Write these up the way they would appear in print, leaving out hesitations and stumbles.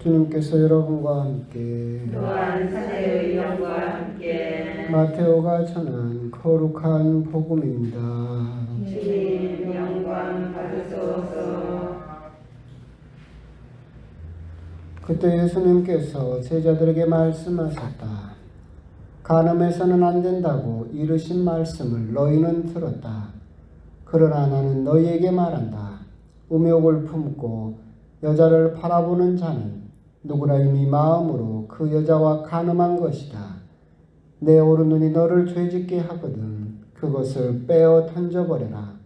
주님께서 여러분과 함께 또한 사제의 영과 함께 마테오가 전한 거룩한 복음입니다. 주님 영광 받으소서. 그때 예수님께서 제자들에게 말씀하셨다. 간음해서는 안 된다고 이르신 말씀을 너희는 들었다. 그러나 나는 너희에게 말한다. 음욕을 품고 여자를 바라보는 자는 누구나 이미 마음으로 그 여자와 간음한 것이다. 내 오른눈이 너를 죄짓게 하거든 그것을 빼어 던져버려라.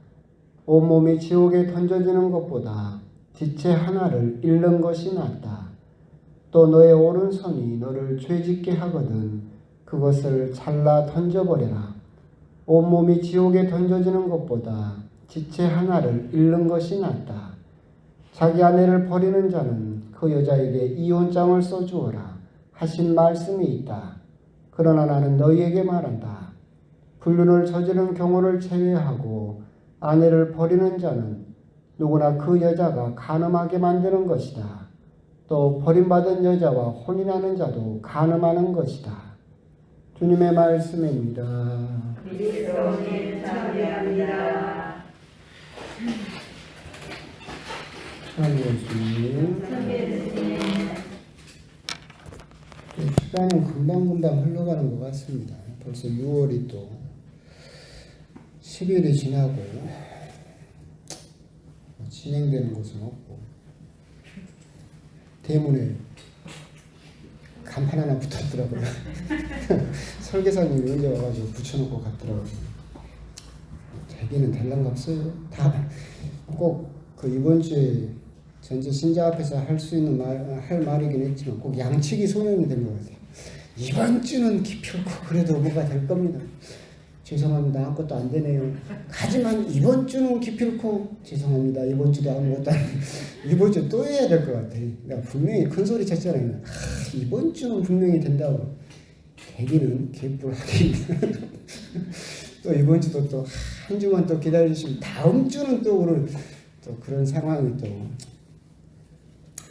온몸이 지옥에 던져지는 것보다 지체 하나를 잃는 것이 낫다. 또 너의 오른손이 너를 죄짓게 하거든 그것을 잘라 던져버려라. 온몸이 지옥에 던져지는 것보다 지체 하나를 잃는 것이 낫다. 자기 아내를 버리는 자는 그 여자에게 이혼장을 써주어라 하신 말씀이 있다. 그러나 나는 너희에게 말한다. 불륜을 저지른 경우를 제외하고 아내를 버리는 자는 누구나 그 여자가 간음하게 만드는 것이다. 또 버림받은 여자와 혼인하는 자도 간음하는 것이다. 주님의 말씀입니다. 그리스도님 참여합니다. 주님. 시간은 금방금방 흘러가는 것 같습니다. 벌써 6월이 또 10일이 지나고 진행되는 곳은 없고 대문에 간판 하나 붙었더라고요. 설계사님이 언제 와가지고 붙여놓고 갔더라고요. 되기는 될랑갑어요. 다 꼭 그 이번 주에 전체 신자 앞에서 할 수 있는 할 말이긴 했지만 꼭 양측이 소명이 된 것 같아요. 이번 주는 기필코 그래도 뭐가 될 겁니다. 죄송합니다. 아무것도 안 되네요. 하지만 이번 주는 기필코 죄송합니다. 이번 주도 아무것도 안 돼요. 이번 주 또 해야 될 것 같아요. 내가 분명히 큰 소리 쳤잖아요. 이번 주는 분명히 된다고. 되기는 개뿔하게. 또 이번 주도 또 한 주만 또 기다려주시면 다음 주는 또 오늘 또 그런 상황이 또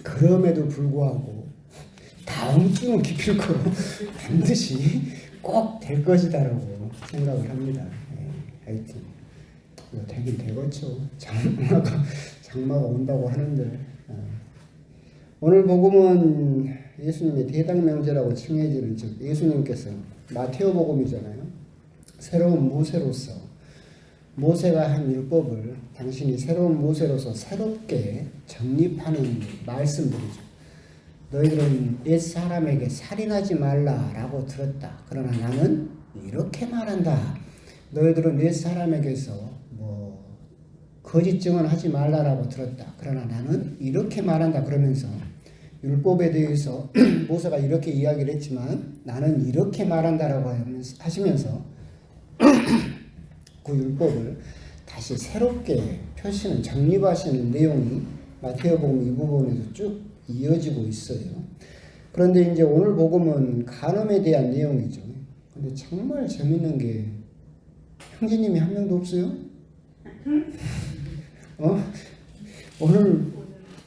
그럼에도 불구하고 다음 주는 기필코 반드시 꼭 될 것이다라고 생각을 합니다. 하여튼 되긴 되겠죠. 장마가 온다고 하는데 오늘 복음은 예수님의 대당명제라고 칭해지는 즉 예수님께서 마테오 복음이잖아요. 새로운 모세로서 모세가 한 율법을 당신이 새로운 모세로서 새롭게 정립하는 말씀들이죠. 너희들은 옛사람에게 살인하지 말라라고 들었다. 그러나 나는 이렇게 말한다. 너희들은 옛사람에게서 거짓 증언하지 말라라고 들었다. 그러나 나는 이렇게 말한다. 그러면서 율법에 대해서 모세가 이렇게 이야기를 했지만 나는 이렇게 말한다라고 하시면서 그 율법을 다시 새롭게 펴시는 정립하시는 내용이 마태복음 이 부분에서 쭉 이어지고 있어요. 그런데 이제 오늘 복음은 간음에 대한 내용이죠. 근데 정말 재밌는 게 형제님이 한 명도 없어요? 오늘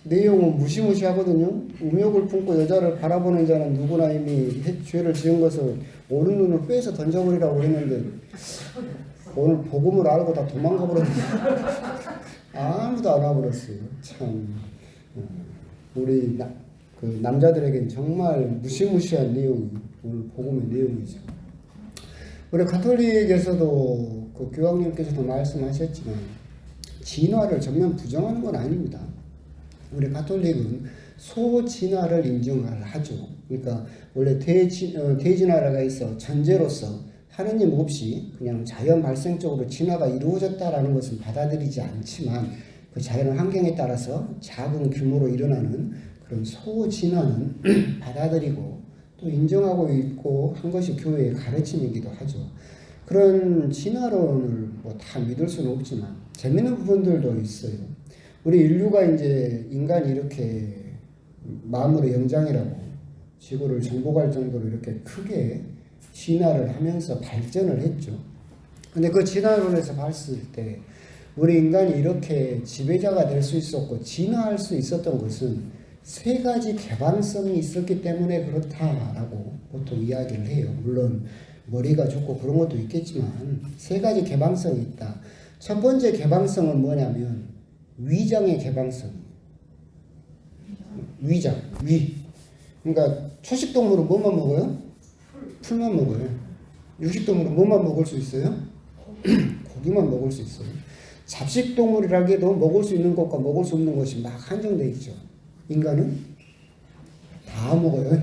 내용은 무시무시하거든요. 음욕을 품고 여자를 바라보는 자는 누구나 이미 죄를 지은 것을 오른 눈을 빼서 던져버리라고 그랬는데 오늘 복음을 알고 다 도망가 버렸는데 아무도 안 와버렸어요. 참 우리 남자들에겐 정말 무시무시한 내용이 오늘 복음의 내용이죠. 우리 가톨릭에서도 그 교황님께서도 말씀하셨지만 진화를 전면 부정하는 건 아닙니다. 우리 가톨릭은 소진화를 인정을 하죠. 그러니까 원래 대진화가 있어 전제로서 하느님 없이 그냥 자연 발생적으로 진화가 이루어졌다라는 것은 받아들이지 않지만 그 자연 환경에 따라서 작은 규모로 일어나는 그런 소진화는 받아들이고 또 인정하고 있고 한 것이 교회의 가르침이기도 하죠. 그런 진화론을 다 믿을 수는 없지만 재밌는 부분들도 있어요. 우리 인류가 이제 인간이 이렇게 마음으로 영장이라고 지구를 정복할 정도로 이렇게 크게 진화를 하면서 발전을 했죠. 근데 그 진화론에서 봤을 때 우리 인간이 이렇게 지배자가 될 수 있었고 진화할 수 있었던 것은 세 가지 개방성이 있었기 때문에 그렇다라고 보통 이야기를 해요. 물론 머리가 좋고 그런 것도 있겠지만 세 가지 개방성이 있다. 첫 번째 개방성은 뭐냐면 위장의 개방성. 위장, 위. 그러니까 초식동물은 뭐만 먹어요? 풀만 먹어요. 육식동물은 뭐만 먹을 수 있어요? 고기만 먹을 수 있어요. 잡식동물이라기에도 먹을 수 있는 것과 먹을 수 없는 것이 막 한정되어 있죠. 인간은 다 먹어요.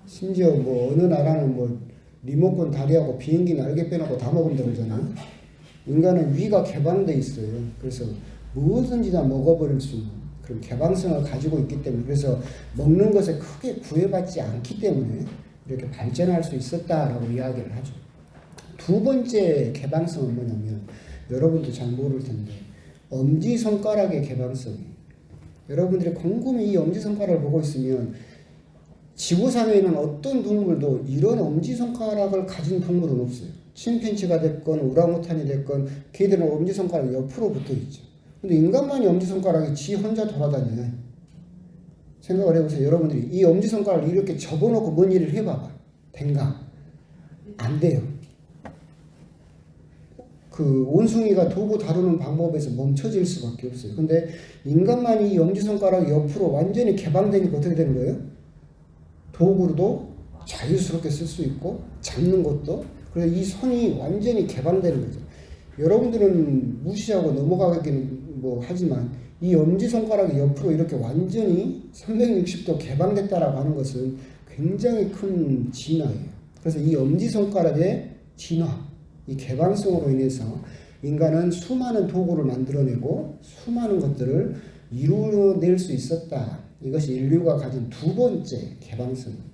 심지어 뭐 어느 나라는 뭐 리모컨 다리하고 비행기 날개 빼놓고 다 먹는다고 그러잖아요. 인간은 위가 개방되어 있어요. 그래서 무엇인지 다 먹어버릴 수 있는 그런 개방성을 가지고 있기 때문에 그래서 먹는 것에 크게 구애받지 않기 때문에 이렇게 발전할 수 있었다라고 이야기를 하죠. 두 번째 개방성은 뭐냐면 여러분도 잘 모를 텐데 엄지손가락의 개방성이에요. 여러분들이 곰곰이 이 엄지손가락을 보고 있으면 지구상에 있는 어떤 동물도 이런 엄지손가락을 가진 동물은 없어요. 침팬지가 됐건 오랑우탄이 됐건 걔들은 엄지손가락이 옆으로 붙어 있죠. 근데 인간만이 엄지손가락이 지 혼자 돌아다녀요. 생각을 해보세요. 여러분들이 이 엄지손가락을 이렇게 접어놓고 뭔 일을 해봐봐. 된가? 안 돼요. 그 원숭이가 도구 다루는 방법에서 멈춰질 수밖에 없어요. 근데 인간만이 이 엄지손가락이 옆으로 완전히 개방되니까 어떻게 되는 거예요? 도구로도 자유스럽게 쓸 수 있고 잡는 것도 그래서 이 손이 완전히 개방되는 거죠. 여러분들은 무시하고 넘어가긴 뭐 하지만 이 엄지손가락이 옆으로 이렇게 완전히 360도 개방됐다라고 하는 것은 굉장히 큰 진화예요. 그래서 이 엄지손가락의 진화, 이 개방성으로 인해서 인간은 수많은 도구를 만들어내고 수많은 것들을 이루어낼 수 있었다. 이것이 인류가 가진 두 번째 개방성입니다.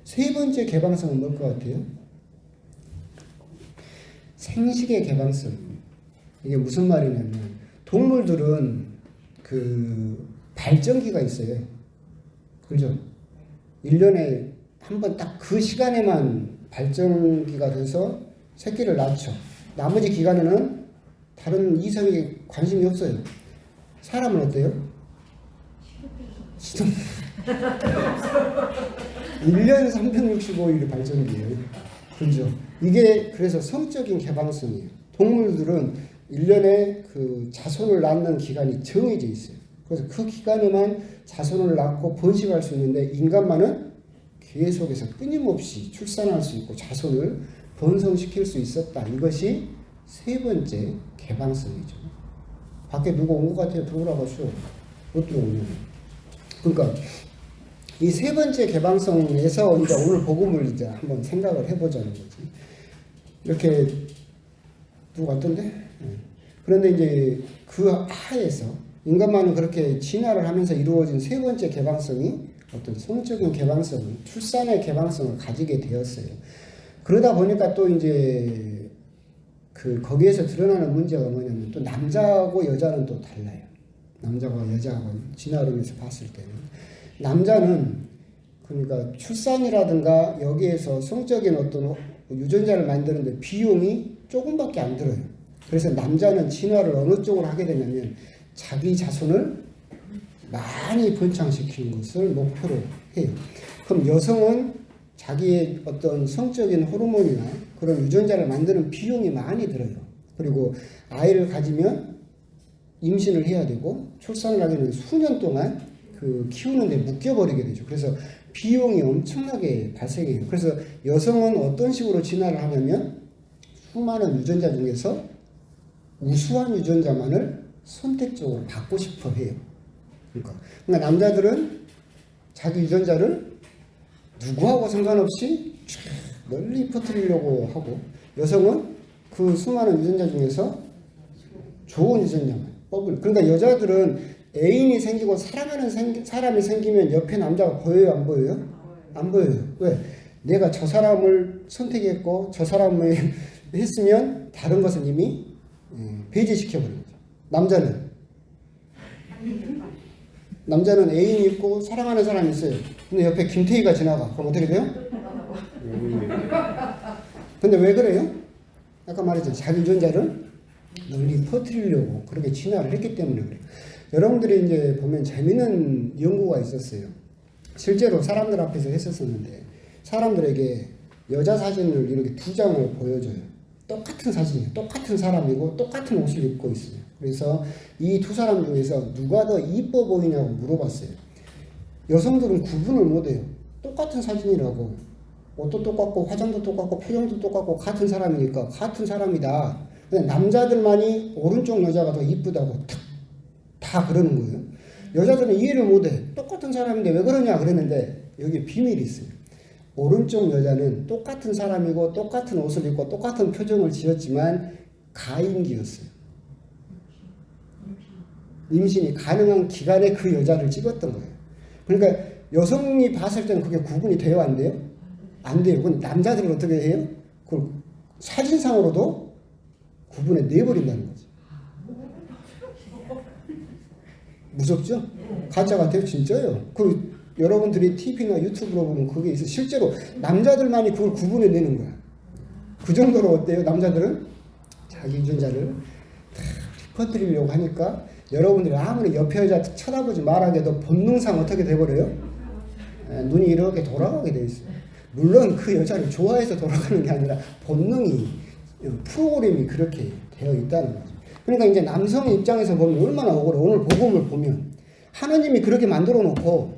세 번째 개방성은 뭘 것 같아요? 생식의 개방성입니다. 이게 무슨 말이냐면 동물들은 그 발정기가 있어요. 그죠? 1년에 한 번 딱 그 시간에만 발정기가 돼서 새끼를 낳죠. 나머지 기간에는 다른 이성에 관심이 없어요. 사람은 어때요? 시동 1년 365일이 발정기예요. 그죠? 이게 그래서 성적인 개방성이에요. 동물들은 1년에 그 자손을 낳는 기간이 정해져 있어요. 그래서 그 기간에만 자손을 낳고 번식할 수 있는데 인간만은 계속해서 끊임없이 출산할 수 있고 자손을 번성시킬 수 있었다. 이것이 세 번째 개방성이죠. 밖에 누가 온 것 같아요. 들어오라고 못 들어오냐. 그러니까 이 세 번째 개방성에서 이제 오늘 복음을 이제 한번 생각을 해보자는 거지. 이렇게 누가 왔던데? 그런데 이제 그 하에서 인간만은 그렇게 진화를 하면서 이루어진 세 번째 개방성이 어떤 성적인 개방성, 출산의 개방성을 가지게 되었어요. 그러다 보니까 또 이제 그 거기에서 드러나는 문제가 뭐냐면 또 남자하고 여자는 또 달라요. 남자와 여자하고 진화론에서 봤을 때는 남자는 그러니까 출산이라든가 여기에서 성적인 어떤 유전자를 만드는데 비용이 조금밖에 안 들어요. 그래서 남자는 진화를 어느 쪽으로 하게 되냐면 자기 자손을 많이 번창시키는 것을 목표로 해요. 그럼 여성은 자기의 어떤 성적인 호르몬이나 그런 유전자를 만드는 비용이 많이 들어요. 그리고 아이를 가지면 임신을 해야 되고 출산을 하게 되면 수년 동안 그 키우는 데 묶여버리게 되죠. 그래서 비용이 엄청나게 발생해요. 그래서 여성은 어떤 식으로 진화를 하냐면 수많은 유전자 중에서 우수한 유전자만을 선택적으로 받고 싶어 해요. 그러니까 남자들은 자기 유전자를 누구하고 상관없이 널리 퍼뜨리려고 하고 여성은 그 수많은 유전자 중에서 좋은 유전자만 뽑을. 그러니까 여자들은 애인이 생기고 사랑하는 사람이 생기면 옆에 남자가 보여요, 안 보여요? 안 보여요. 왜? 내가 저 사람을 선택했고 저 사람을 했으면 다른 것은 이미 배제시켜버린 거죠. 남자는 애인이 있고 사랑하는 사람이 있어요. 근데 옆에 김태희가 지나가. 그럼 어떻게 돼요? 근데 왜 그래요? 아까 말했죠. 자기 유전자를 널리 퍼뜨리려고 그렇게 진화를 했기 때문에 그래요. 여러분들이 이제 보면 재밌는 연구가 있었어요. 실제로 사람들 앞에서 했었었는데 사람들에게 여자 사진을 이렇게 두 장을 보여줘요. 똑같은 사진이에요. 똑같은 사람이고 똑같은 옷을 입고 있어요. 그래서 이 두 사람 중에서 누가 더 이뻐 보이냐고 물어봤어요. 여성들은 구분을 못해요. 똑같은 사진이라고. 옷도 똑같고 화장도 똑같고 표정도 똑같고 같은 사람이니까 같은 사람이다. 근데 남자들만이 오른쪽 여자가 더 이쁘다고 다 그러는 거예요. 여자들은 이해를 못해. 똑같은 사람인데 왜 그러냐 그랬는데 여기 비밀이 있어요. 오른쪽 여자는 똑같은 사람이고 똑같은 옷을 입고 똑같은 표정을 지었지만 가임기였어요. 임신이 가능한 기간에 그 여자를 찍었던 거예요. 그러니까 여성이 봤을 때는 그게 구분이 돼요? 안 돼요? 안 돼요. 그럼 남자들은 어떻게 해요? 그걸 사진상으로도 구분해 내버린다는 거죠. 무섭죠? 가짜 같아요? 진짜요. 그 여러분들이 TV나 유튜브로 보면 그게 있어요. 실제로 남자들만이 그걸 구분해 내는 거야. 그 정도로 어때요? 남자들은 자기 유전자를 다 퍼뜨리려고 하니까 여러분들이 아무리 옆에 여자 쳐다보지 말아도 본능상 어떻게 돼버려요? 눈이 이렇게 돌아가게 돼 있어요. 물론 그 여자를 좋아해서 돌아가는 게 아니라 본능이 프로그램이 그렇게 되어 있다는 거죠. 그러니까 이제 남성 입장에서 보면 얼마나 억울해. 오늘 복음을 보면 하나님이 그렇게 만들어 놓고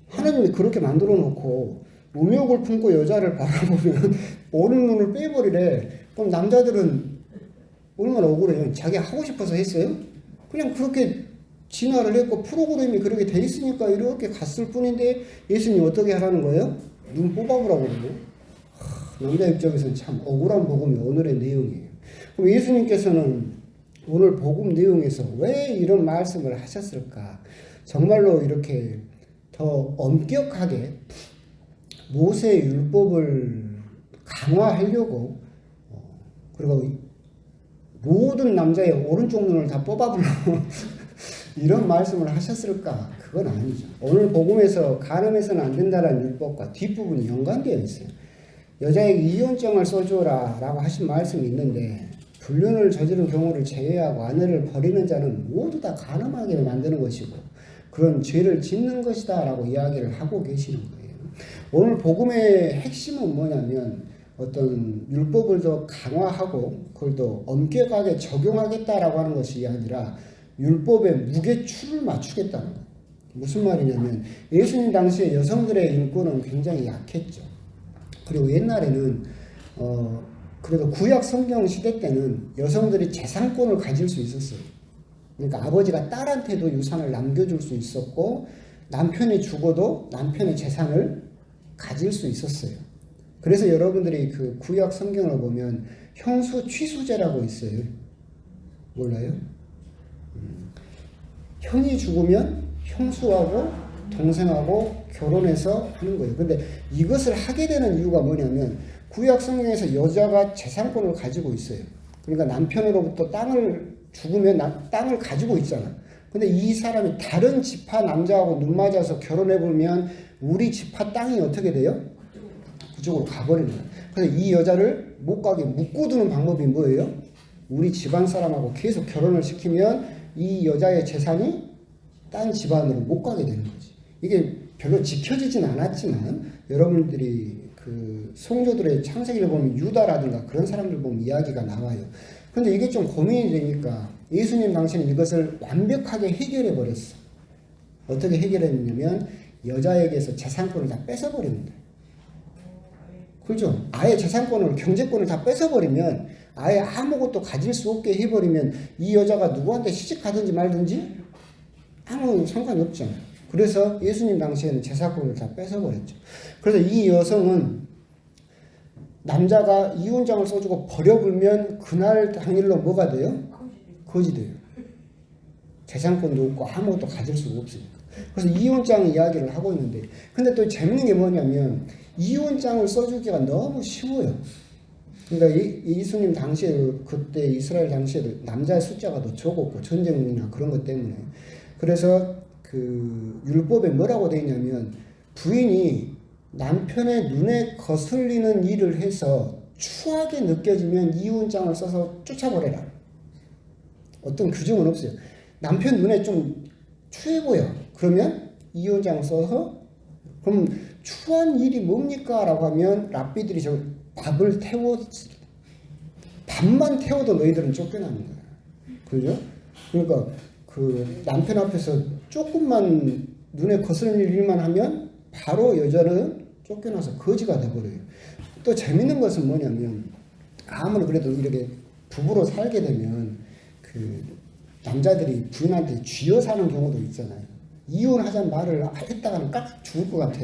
하나님이 그렇게 만들어 놓고 우욕을 품고 여자를 바라보면 오른 눈을 빼버리래. 그럼 남자들은 얼마나 억울해요. 자기 하고 싶어서 했어요? 그냥 그렇게 진화를 했고 프로그램이 그렇게 돼 있으니까 이렇게 갔을 뿐인데 예수님 어떻게 하라는 거예요? 눈 뽑아보라고 그러고. 남자 입장에서는 참 억울한 복음이 오늘의 내용이에요. 그럼 예수님께서는 오늘 복음 내용에서 왜 이런 말씀을 하셨을까? 정말로 이렇게 더 엄격하게 모세의 율법을 강화하려고 그리고 모든 남자의 오른쪽 눈을 다 뽑아보려고 이런 말씀을 하셨을까? 그건 아니죠. 오늘 복음에서 간음해서는 안 된다는 율법과 뒷부분이 연관되어 있어요. 여자에게 이혼장을 써줘라 라고 하신 말씀이 있는데 불륜을 저지른 경우를 제외하고 아내를 버리는 자는 모두 다 간음하게 만드는 것이고 그런 죄를 짓는 것이다 라고 이야기를 하고 계시는 거예요. 오늘 복음의 핵심은 뭐냐면 어떤 율법을 더 강화하고 그걸 더 엄격하게 적용하겠다라고 하는 것이 아니라 율법의 무게추를 맞추겠다는 거예요. 무슨 말이냐면 예수님 당시에 여성들의 인권은 굉장히 약했죠. 그리고 옛날에는 그래도 구약 성경 시대 때는 여성들이 재산권을 가질 수 있었어요. 그러니까 아버지가 딸한테도 유산을 남겨줄 수 있었고 남편이 죽어도 남편의 재산을 가질 수 있었어요. 그래서 여러분들이 그 구약 성경을 보면 형수 취수제라고 있어요. 몰라요? 형이 죽으면 형수하고 동생하고 결혼해서 하는 거예요. 근데 이것을 하게 되는 이유가 뭐냐면 구약 성경에서 여자가 재산권을 가지고 있어요. 그러니까 남편으로부터 땅을 죽으면 땅을 가지고 있잖아. 근데 이 사람이 다른 지파 남자하고 눈 맞아서 결혼해보면 우리 지파 땅이 어떻게 돼요? 그쪽으로 가버리는 거예요. 그래서 이 여자를 못 가게 묶어두는 방법이 뭐예요? 우리 집안 사람하고 계속 결혼을 시키면 이 여자의 재산이 딴 집안으로 못 가게 되는 거지. 이게 별로 지켜지진 않았지만 여러분들이 그 성도들의 창세기를 보면 유다라든가 그런 사람들 보면 이야기가 나와요. 근데 이게 좀 고민이 되니까 예수님 당시에는 이것을 완벽하게 해결해 버렸어. 어떻게 해결했냐면 여자에게서 재산권을 다 뺏어버립니다. 그렇죠? 아예 재산권을 경제권을 다 뺏어버리면 아예 아무것도 가질 수 없게 해버리면 이 여자가 누구한테 시집가든지 말든지 아무 상관이 없잖아요. 그래서 예수님 당시에는 재산권을 다 뺏어버렸죠. 그래서 이 여성은 남자가 이혼장을 써주고 버려불면 그날 당일로 뭐가 돼요? 거지 돼요. 재산권도 없고 아무것도 가질 수가 없으니까. 그래서 이혼장 이야기를 하고 있는데 근데 또 재밌는 게 뭐냐면 이혼장을 써주기가 너무 쉬워요. 그러니까 예수님 당시에 그때 이스라엘 당시에도 남자의 숫자가 더 적었고 전쟁이나 그런 것 때문에 그래서 그 율법에 뭐라고 되어 있냐면 부인이 남편의 눈에 거슬리는 일을 해서 추하게 느껴지면 이혼장을 써서 쫓아버려라. 어떤 규정은 없어요. 남편 눈에 좀 추해 보여. 그러면 이혼장 써서 그럼 추한 일이 뭡니까? 라고 하면 랍비들이 저 밥만 태워도 너희들은 쫓겨나는 거야. 그죠? 그러니까 그 남편 앞에서 조금만 눈에 거스르는 일만 하면 바로 여자는 쫓겨나서 거지가 돼버려요. 또 재밌는 것은 뭐냐면 아무리 그래도 이렇게 부부로 살게 되면 그 남자들이 부인한테 쥐어 사는 경우도 있잖아요. 이혼하자는 말을 했다가는 깍 죽을 것 같아.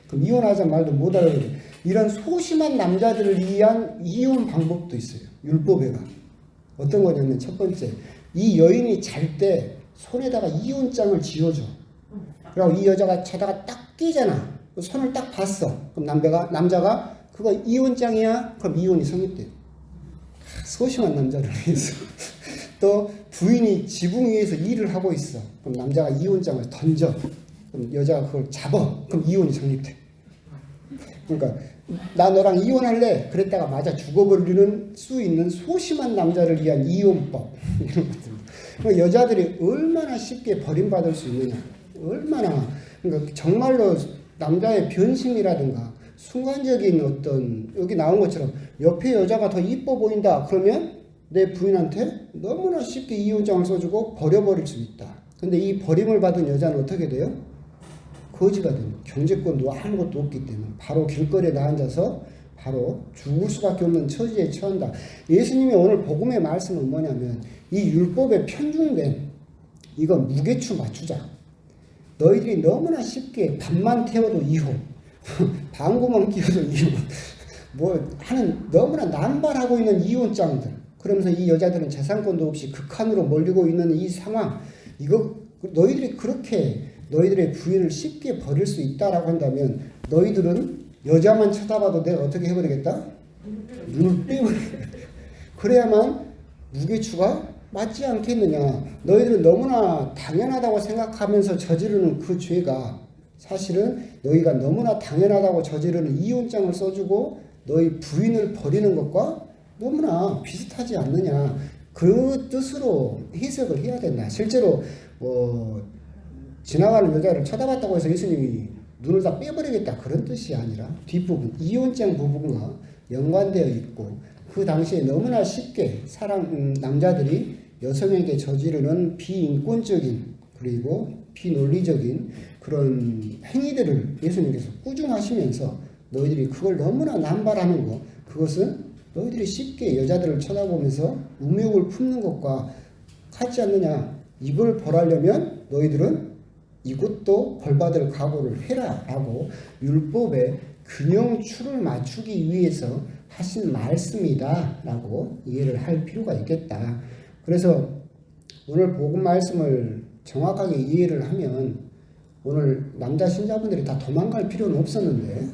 그럼 이혼하자는 말도 못 알아듣고 이런 소심한 남자들을 위한 이혼 방법도 있어요. 율법에가. 어떤 거냐면 첫 번째, 이 여인이 잘 때 손에다가 이혼장을 쥐어줘. 그리고 이 여자가 자다가 딱 깨잖아. 손을 딱 봤어. 그럼 남자가 그거 이혼장이야? 그럼 이혼이 성립돼요. 소심한 남자를 위해서. 또 부인이 지붕 위에서 일을 하고 있어. 그럼 남자가 이혼장을 던져. 그럼 여자가 그걸 잡아. 그럼 이혼이 성립돼. 그러니까 나 너랑 이혼할래? 그랬다가 맞아 죽어버리는 수 있는 소심한 남자를 위한 이혼법 이런 것들. 여자들이 얼마나 쉽게 버림받을 수 있느냐. 얼마나. 그러니까 정말로 남자의 변심이라든가 순간적인 어떤 여기 나온 것처럼 옆에 여자가 더 이뻐 보인다. 그러면 내 부인한테 너무나 쉽게 이혼장을 써주고 버려버릴 수 있다. 근데 이 버림을 받은 여자는 어떻게 돼요? 거지가 됩니다. 경제권도 아무것도 없기 때문에 바로 길거리에 나앉아서 바로 죽을 수밖에 없는 처지에 처한다. 예수님의 오늘 복음의 말씀은 뭐냐면 이 율법에 편중된 이거 무게추 맞추자. 너희들이 너무나 쉽게 밥만 태워도 이혼, 방구만 끼워도 이혼, 뭐 하는 너무나 남발하고 있는 이혼장들. 그러면서 이 여자들은 재산권도 없이 극한으로 몰리고 있는 이 상황. 이거 너희들이 그렇게 너희들의 부인을 쉽게 버릴 수 있다라고 한다면 너희들은 여자만 쳐다봐도 내가 어떻게 해버리겠다? 눈을 빼버리겠다. 그래야만 무게추가 맞지 않겠느냐. 너희들은 너무나 당연하다고 생각하면서 저지르는 그 죄가 사실은 너희가 너무나 당연하다고 저지르는 이혼장을 써주고 너희 부인을 버리는 것과 너무나 비슷하지 않느냐. 그 뜻으로 해석을 해야 된다. 실제로 지나가는 여자를 쳐다봤다고 해서 예수님이 눈을 다 빼버리겠다 그런 뜻이 아니라 뒷부분 이혼장 부분과 연관되어 있고 그 당시에 너무나 쉽게 남자들이 여성에게 저지르는 비인권적인 그리고 비논리적인 그런 행위들을 예수님께서 꾸중하시면서 너희들이 그걸 너무나 남발하는 것 그것은 너희들이 쉽게 여자들을 쳐다보면서 우욕을 품는 것과 같지 않느냐. 이걸 벌하려면 너희들은 이것도 벌받을 각오를 해라 라고 율법의 균형추를 맞추기 위해서 하신 말씀이다 라고 이해를 할 필요가 있겠다. 그래서 오늘 복음 말씀을 정확하게 이해를 하면 오늘 남자 신자분들이 다 도망갈 필요는 없었는데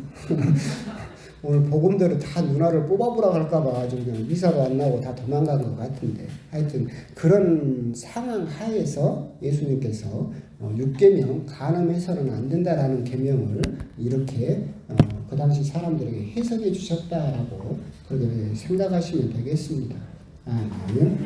오늘 복음대로 다 누나를 뽑아보라고 할까봐 아주 그냥 미사도 안 나고 다 도망간 것 같은데 하여튼 그런 상황 하에서 예수님께서 6계명 간음해서는 안 된다라는 계명을 이렇게 그 당시 사람들에게 해석해 주셨다라고 그렇게 생각하시면 되겠습니다. 아멘.